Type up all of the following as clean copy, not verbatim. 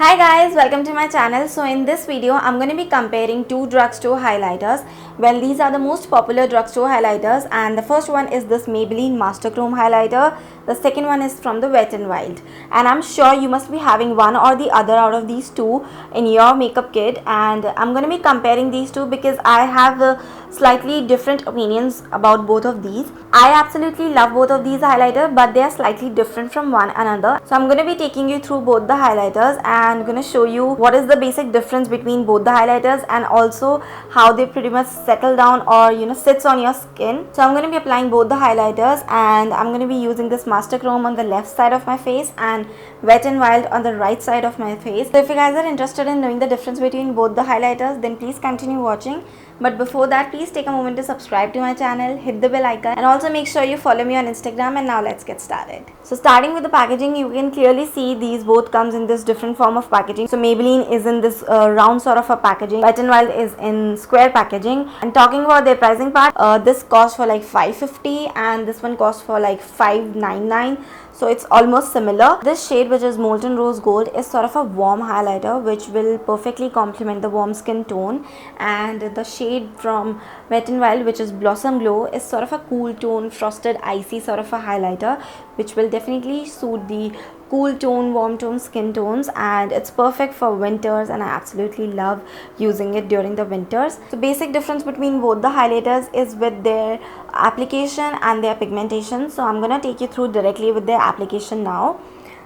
Hi guys, welcome to my channel. So in this video, I'm going to be comparing two drugstore highlighters. Well, these are the most popular drugstore highlighters, and the first one is this Maybelline Master Chrome highlighter. The second one is from the Wet n Wild, and I'm sure you must be having one or the other out of these two in your makeup kit, and I'm going to be comparing these two because I have slightly different opinions about both of these. I absolutely love both of these highlighters, but they are slightly different from one another. So I'm going to be taking you through both the highlighters and going to show you what is the basic difference between both the highlighters and also how they pretty much settle down or sits on your skin. So I'm going to be applying both the highlighters, and I'm going to be using this Master Chrome on the left side of my face and Wet n Wild on the right side of my face. So if you guys are interested in knowing the difference between both the highlighters, then please continue watching. But before that, please take a moment to subscribe to my channel, hit the bell icon, and also make sure you follow me on Instagram. And now let's get started. So starting with the packaging, you can clearly see these both comes in this different form of packaging. So Maybelline is in this round sort of a packaging, Wet n Wild is in square packaging. And talking about their pricing part, this costs for like $5.50 and this one costs for like $5.99. So it's almost similar. This shade, which is Molten Rose Gold, is sort of a warm highlighter which will perfectly complement the warm skin tone, and the shade from Wet n Wild, which is Blossom Glow, is sort of a cool tone, frosted icy sort of a highlighter which will definitely suit the cool tone, warm tone skin tones, and it's perfect for winters, and I absolutely love using it during the winters. So basic difference between both the highlighters is with their application and their pigmentation. So I'm gonna take you through directly with their application now.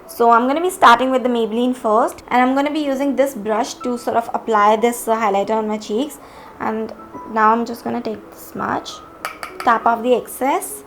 So I'm going to be starting with the Maybelline first, and I'm going to be using this brush to sort of apply this highlighter on my cheeks. And now I'm just going to take this much, tap off the excess.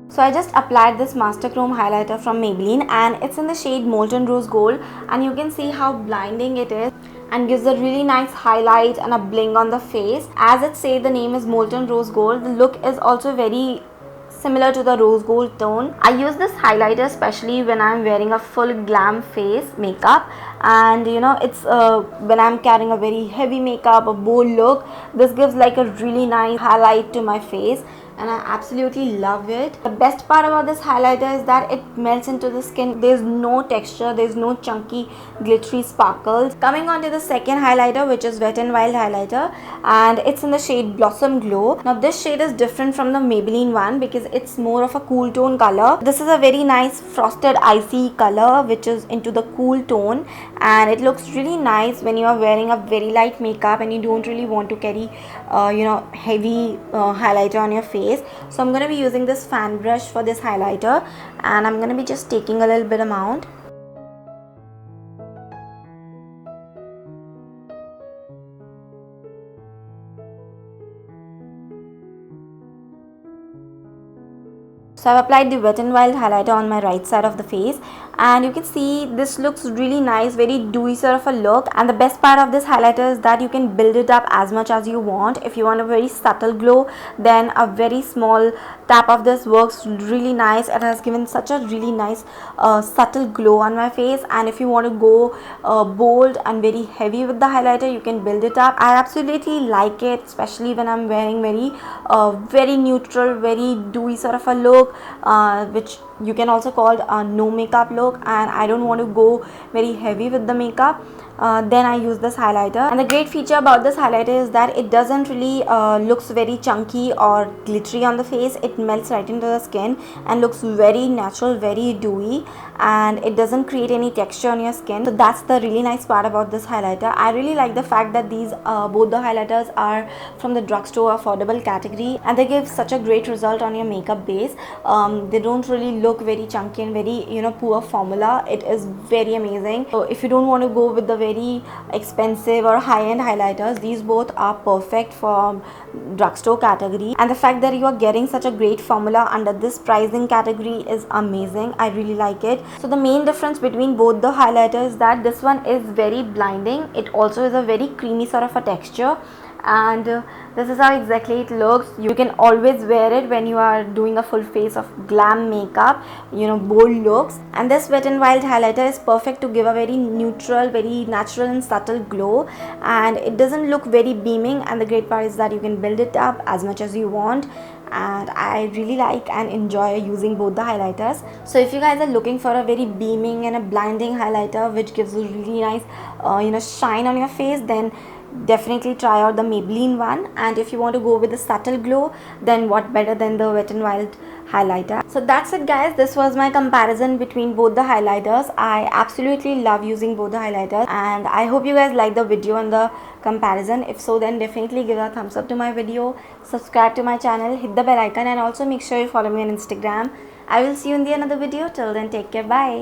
So I just applied this Master Chrome highlighter from Maybelline, and it's in the shade Molten Rose Gold, and you can see how blinding it is and gives a really nice highlight and a bling on the face. As it says, the name is Molten Rose Gold. The look is also very similar to the rose gold tone. I use this highlighter especially when I'm wearing a full glam face makeup, and it's when I'm carrying a very heavy makeup, a bold look, this gives like a really nice highlight to my face, and I absolutely love it. The best part about this highlighter is that it melts into the skin. There's no texture, there's no chunky glittery sparkles. Coming on to the second highlighter, which is Wet n Wild highlighter, and it's in the shade Blossom Glow. Now this shade is different from the Maybelline one because it's more of a cool tone color. This is a very nice frosted icy color which is into the cool tone, and it looks really nice when you are wearing a very light makeup and you don't really want to carry heavy highlighter on your face. So I'm going to be using this fan brush for this highlighter, and I'm going to be just taking a little bit amount. So I've applied the Wet n Wild highlighter on my right side of the face, and you can see this looks really nice, very dewy sort of a look. And the best part of this highlighter is that you can build it up as much as you want. If you want a very subtle glow, then a very small tap of this works really nice. It has given such a really nice subtle glow on my face, and if you want to go bold and very heavy with the highlighter, you can build it up. I absolutely like it, especially when I'm wearing very neutral, very dewy sort of a look, which you can also call a no makeup look, and I don't want to go very heavy with the makeup. Then I use this highlighter, and the great feature about this highlighter is that it doesn't really looks very chunky or glittery on the face. It melts right into the skin and looks very natural, very dewy, and it doesn't create any texture on your skin. So that's the really nice part about this highlighter. I really like the fact that these both the highlighters are from the drugstore affordable category, and they give such a great result on your makeup base. They don't really look very chunky and very poor formula. It is very amazing. So if you don't want to go with the very expensive or high-end highlighters, these both are perfect for drugstore category, and the fact that you are getting such a great formula under this pricing category is amazing. I really like it. So the main difference between both the highlighters is that this one is very blinding. It also is a very creamy sort of a texture, and this is how exactly it looks. You can always wear it when you are doing a full face of glam makeup, you know, bold looks. And this Wet n Wild highlighter is perfect to give a very neutral, very natural and subtle glow, and it doesn't look very beaming. And the great part is that you can build it up as much as you want, and I really like and enjoy using both the highlighters. So if you guys are looking for a very beaming and a blinding highlighter which gives a really nice shine on your face, then definitely try out the Maybelline one. And if you want to go with a subtle glow, then what better than the Wet n Wild highlighter. So that's it guys, this was my comparison between both the highlighters. I absolutely love using both the highlighters, and I hope you guys like the video and the comparison. If so, then definitely give a thumbs up to my video, subscribe to my channel, hit the bell icon, and also make sure you follow me on Instagram. I will see you in the another video. Till then, take care, bye.